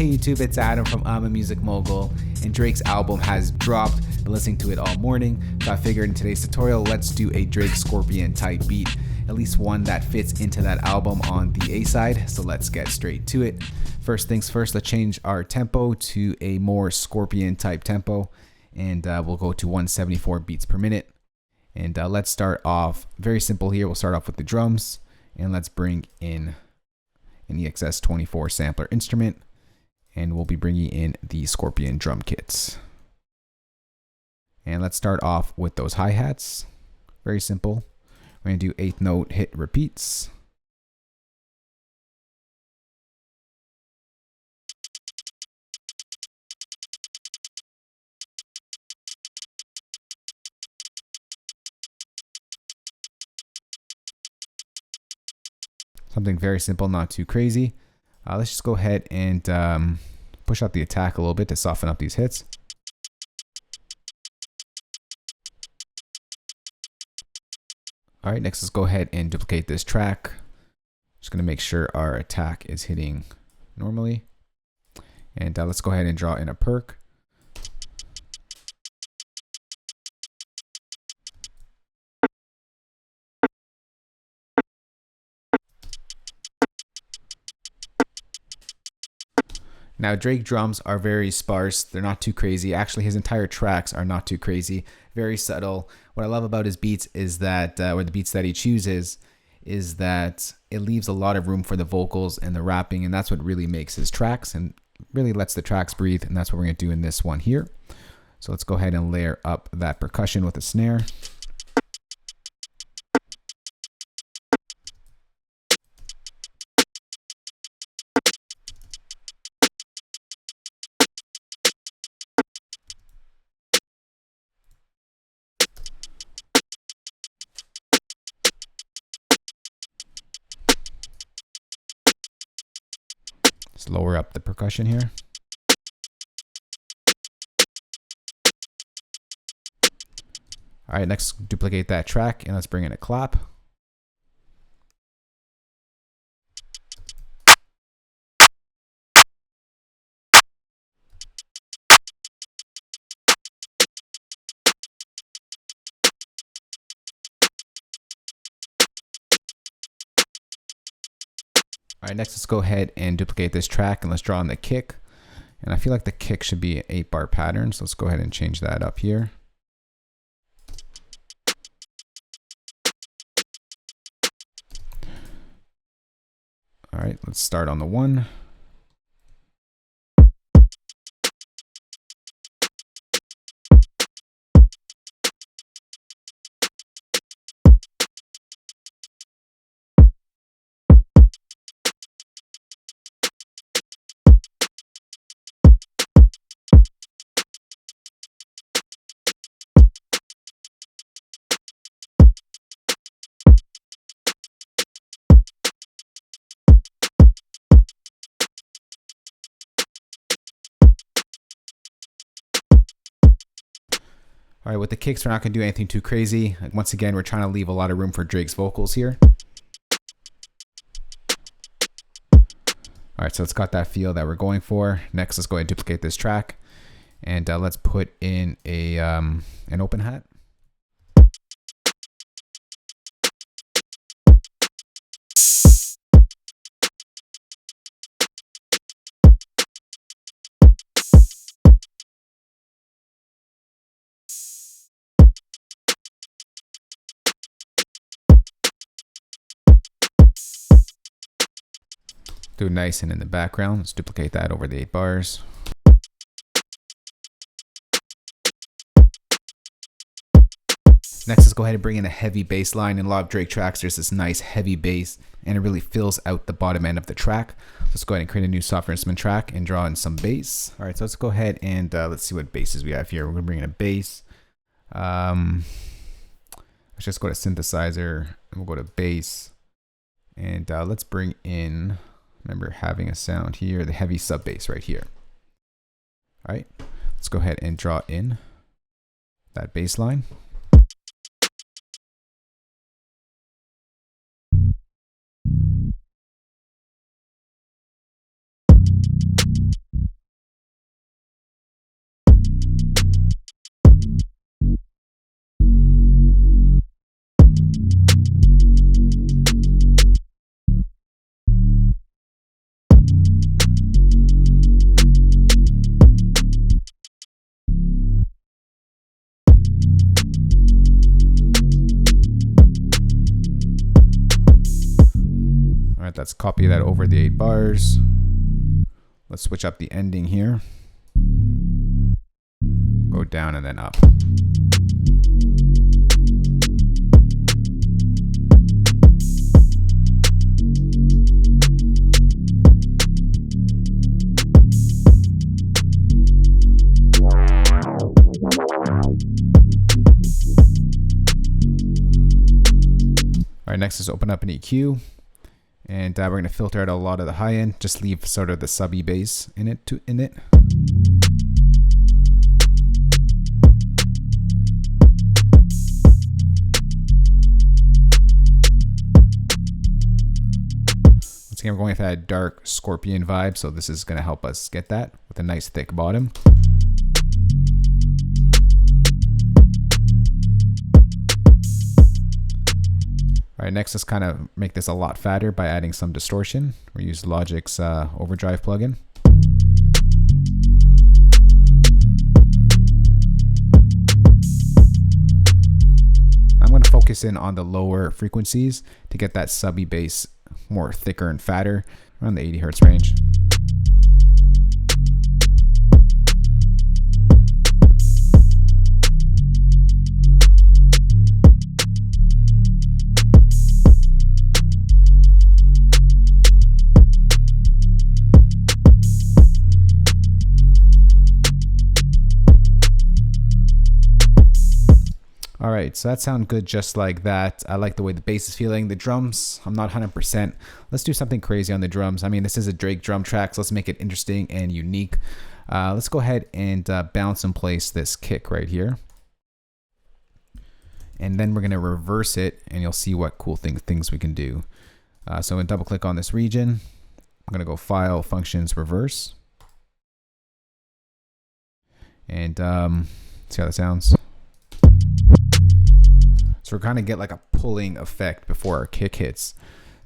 Hey YouTube, it's Adam from I'm a Music Mogul, and Drake's album has dropped. Been listening to it all morning, so I figured in today's tutorial, let's do a Drake Scorpion type beat, at least one that fits into that album on the A side. So let's get straight to it. First things first, let's change our tempo to a more Scorpion type tempo, and we'll go to 174 beats per minute. And let's start off very simple here. We'll start off with the drums, and let's bring in an EXS24 sampler instrument, and we'll be bringing in the Scorpion drum kits. And let's start off with those hi-hats. Very simple. We're going to do 8th note hit repeats. Something very simple, not too crazy. Let's just go ahead and push out the attack a little bit to soften up these hits. All right, next let's go ahead and duplicate this track. Just gonna make sure our attack is hitting normally. And let's go ahead and draw in a perk. Now Drake drums are very sparse, they're not too crazy. Actually, his entire tracks are not too crazy, very subtle. What I love about his beats is that, or the beats that he chooses, is that it leaves a lot of room for the vocals and the rapping, and that's what really makes his tracks and really lets the tracks breathe, and that's what we're gonna do in this one here. So let's go ahead and layer up that percussion with a snare. Let's lower up the percussion here. All right, next duplicate that track and let's bring in a clap. All right, next let's go ahead and duplicate this track and let's draw in the kick. And I feel like the kick should be an 8-bar pattern, so let's go ahead and change that up here. All right, let's start on the 1. All right, with the kicks, we're not gonna do anything too crazy. Once again, we're trying to leave a lot of room for Drake's vocals here. All right, so it's got that feel that we're going for. Next, let's go ahead and duplicate this track. And let's put in a an open hat. Do nice and in the background. Let's duplicate that over the 8 bars. Next, let's go ahead and bring in a heavy bass line. In a lot of Drake tracks, there's this nice heavy bass, and it really fills out the bottom end of the track. Let's go ahead and create a new software instrument track and draw in some bass. All right, so let's go ahead and let's see what basses we have here. We're gonna bring in a bass. Let's just go to synthesizer, and we'll go to bass, and let's bring in, remember having a sound here, the heavy sub bass right here. All right, let's go ahead and draw in that bass line. right, let's copy that over the 8 bars. Let's switch up the ending here. Go down and then up. All right, next is open up an EQ, and we're going to filter out a lot of the high end. Just leave sort of the subby bass in it. Once again, we're going with that dark Scorpion vibe, so this is going to help us get that with a nice thick bottom. All right, next let's kind of make this a lot fatter by adding some distortion. We use Logic's overdrive plugin. I'm going to focus in on the lower frequencies to get that subby bass more thicker and fatter, around the 80 hertz range. All right, so that sounds good just like that. I like the way the bass is feeling. The drums, I'm not 100%. Let's do something crazy on the drums. I mean, this is a Drake drum track, so let's make it interesting and unique. Let's go ahead and bounce and place this kick right here. And then we're gonna reverse it and you'll see what cool things we can do. So I'm gonna double click on this region. I'm gonna go File, Functions, Reverse. And see how that sounds. So we're kind of get like a pulling effect before our kick hits.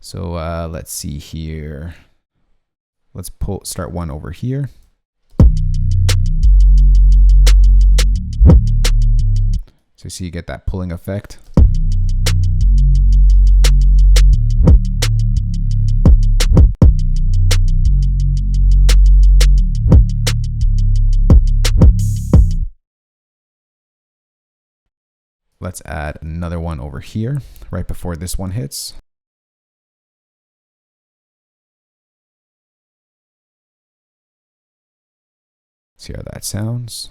So let's see here. Let's start one over here. So you see you get that pulling effect. Let's add another one over here, right before this one hits. See how that sounds.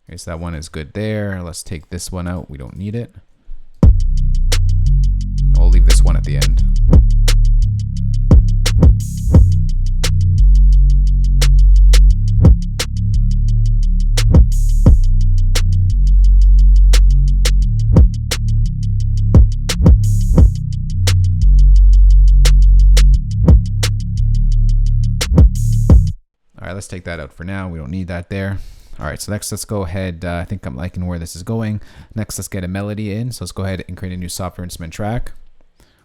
Okay, so that one is good there. Let's take this one out. We don't need it. We'll leave this one at the end. All right, let's take that out for now. We don't need that there. All right, so next let's go ahead. I think I'm liking where this is going. Next, let's get a melody in. So let's go ahead and create a new software instrument track.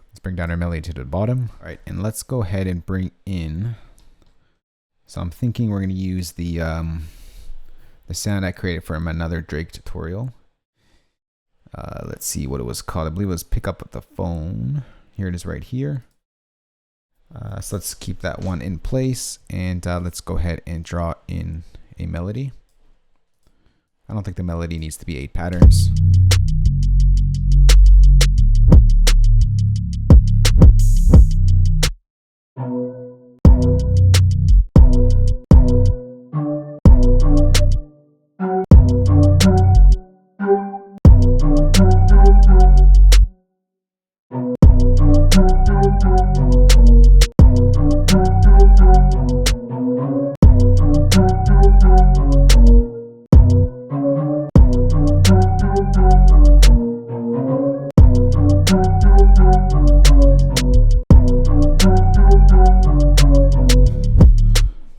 Let's bring down our melody to the bottom. All right, and let's go ahead and bring in. So I'm thinking we're going to use the sound I created from another Drake tutorial. Let's see what it was called. I believe it was Pick Up the Phone. Here it is right here. So let's keep that one in place, and let's go ahead and draw in a melody. I don't think the melody needs to be 8 patterns.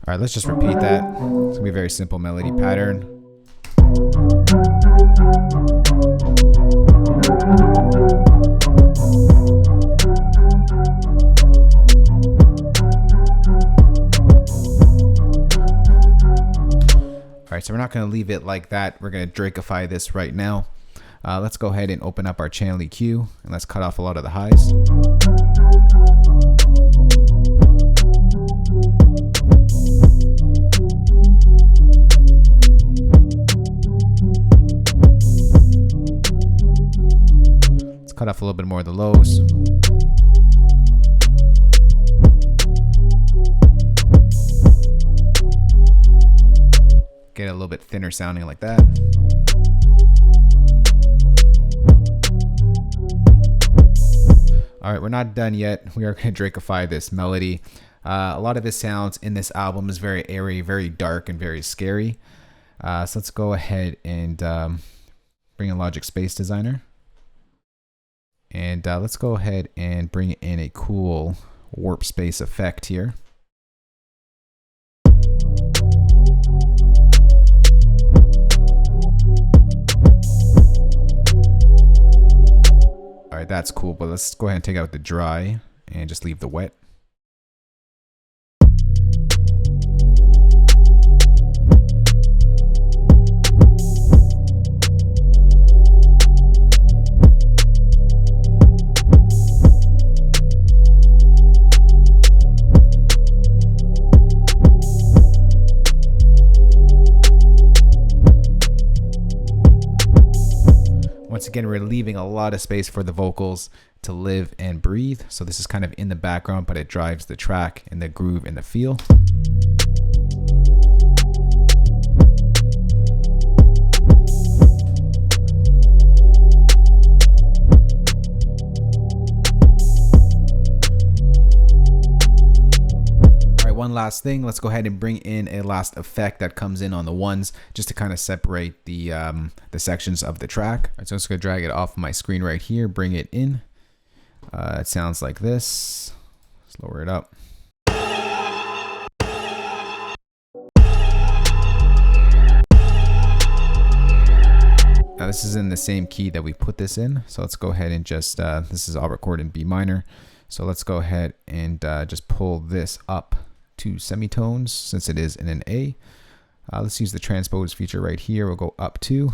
All right, let's just repeat that. It's gonna be a very simple melody pattern. All right, so we're not going to leave it like that. We're going to Drakeify this right now. Let's go ahead and open up our channel EQ and let's cut off a lot of the highs. Let's cut off a little bit more of the lows. Get a little bit thinner sounding like that. All right, we're not done yet. We are going to Drakeify this melody. A lot of the sounds in this album is very airy, very dark, and very scary. So let's go ahead and bring in Logic Space Designer. And let's go ahead and bring in a cool warp space effect here. All right, that's cool, but let's go ahead and take out the dry and just leave the wet. Once again, we're leaving a lot of space for the vocals to live and breathe. So this is kind of in the background, but it drives the track and the groove and the feel. One last thing, let's go ahead and bring in a last effect that comes in on the ones just to kind of separate the sections of the track. Right, so I'm just going to drag it off my screen right here, bring it in. It sounds like this. Let's lower it up. Now this is in the same key that we put this in. So let's go ahead and just, this is all recorded in B minor. So let's go ahead and just pull this up to semitones since it is in an A. Let's use the transpose feature right here. We'll go up 2.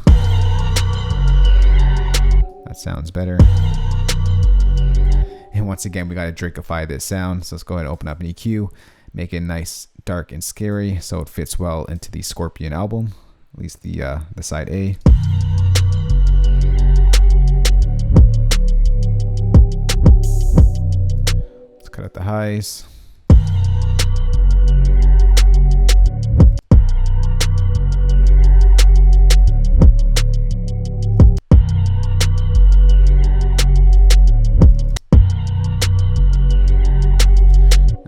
That sounds better. And once again, we got to Drakeify this sound. So let's go ahead and open up an EQ, make it nice, dark, and scary so it fits well into the Scorpion album, at least the side A. Let's cut out the highs.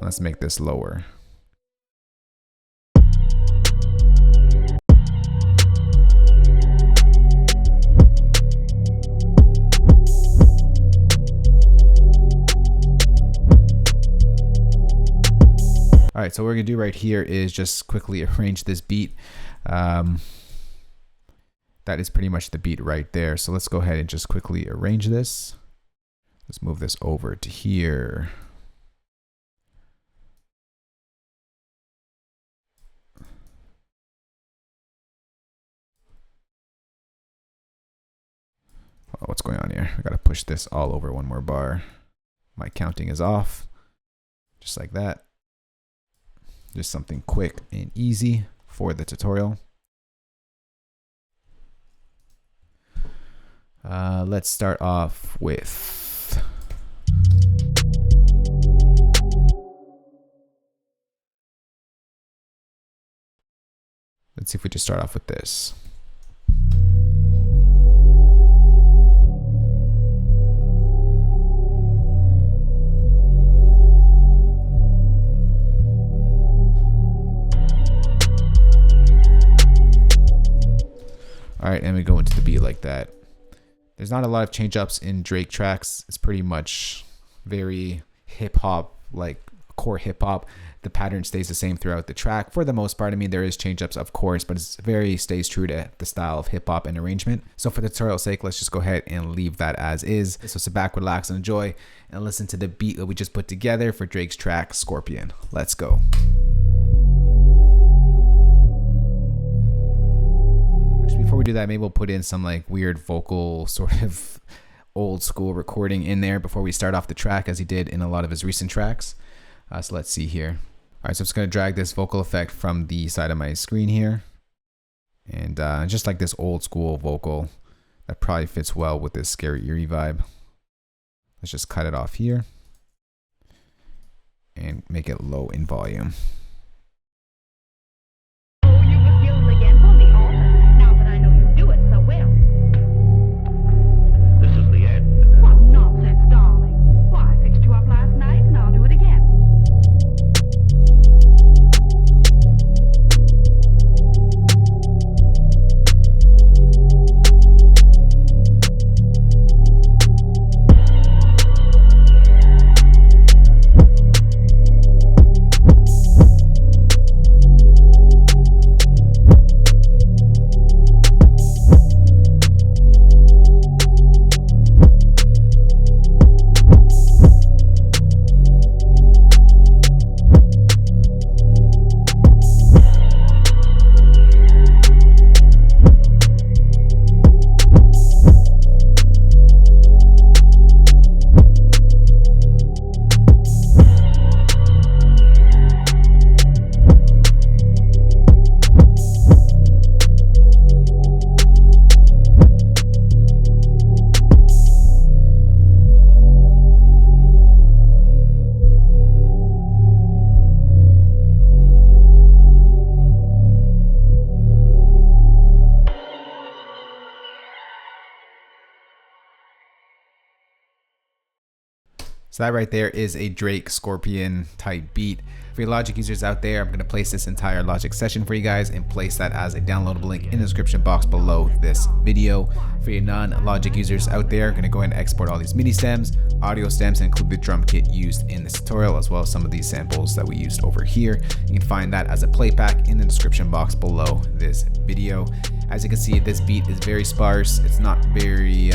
Let's make this lower. All right, so what we're gonna do right here is just quickly arrange this beat. That is pretty much the beat right there. So let's go ahead and just quickly arrange this. Let's move this over to here. Oh, what's going on here? I gotta push this all over one more bar. My counting is off. Just like that. Just something quick and easy for the tutorial. Let's start off with let's see if we just start off with this. All right, and we go into the beat like that. There's not a lot of change ups in Drake tracks. It's pretty much very hip hop, like core hip hop. The pattern stays the same throughout the track for the most part. I mean, there is change ups, of course, but it's very stays true to the style of hip hop and arrangement. So for the tutorial's sake, let's just go ahead and leave that as is. So sit back, relax, and enjoy, and listen to the beat that we just put together for Drake's track Scorpion. Let's go. do that, maybe we'll put in some like weird vocal sort of old school recording in there before we start off the track, as he did in a lot of his recent tracks. So let's see here. All right, so I'm just going to drag this vocal effect from the side of my screen here. And just like this old school vocal that probably fits well with this scary eerie vibe. Let's just cut it off here and make it low in volume. So that right there is a Drake Scorpion type beat. For your Logic users out there, I'm going to place this entire Logic session for you guys and place that as a downloadable link in the description box below this video. For your non-Logic users out there, I'm going to go ahead and export all these MIDI stems, audio stems, and include the drum kit used in this tutorial, as well as some of these samples that we used over here. You can find that as a playback in the description box below this video. As you can see, this beat is very sparse. It's not very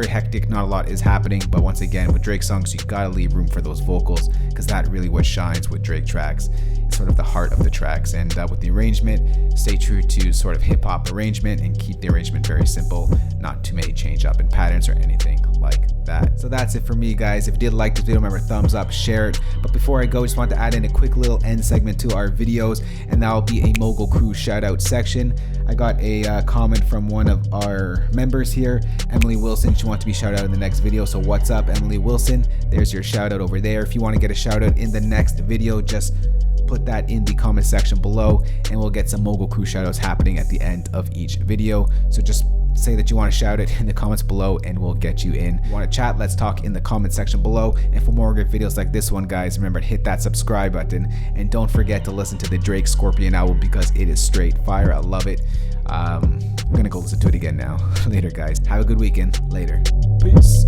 hectic. Not a lot is happening, but once again, with Drake songs, you gotta leave room for those vocals, because that really what shines with Drake tracks. It's sort of the heart of the tracks. And with the arrangement, stay true to sort of hip hop arrangement and keep the arrangement very simple. Not too many change up in patterns or anything like that. So that's it for me, guys. If you did like this video, remember, thumbs up, share it. But before I go, I just want to add in a quick little end segment to our videos, and that will be a Mogul Crew shout out section. I got a comment from one of our members here, Emily Wilson. She wants to be shout out in the next video. So what's up, Emily Wilson? There's your shout out over there. If you want to get a shout out in the next video, just put that in the comment section below, and we'll get some Mogul Crew shout outs happening at the end of each video. So just say that you want to shout it in the comments below and we'll get you in. If you want to chat, let's talk in the comment section below. And for more great videos like this one, guys, remember to hit that subscribe button, and don't forget to listen to the Drake Scorpion album, because it is straight fire. I love it. I'm gonna go listen to it again now. Later, guys. Have a good weekend. Later. Peace.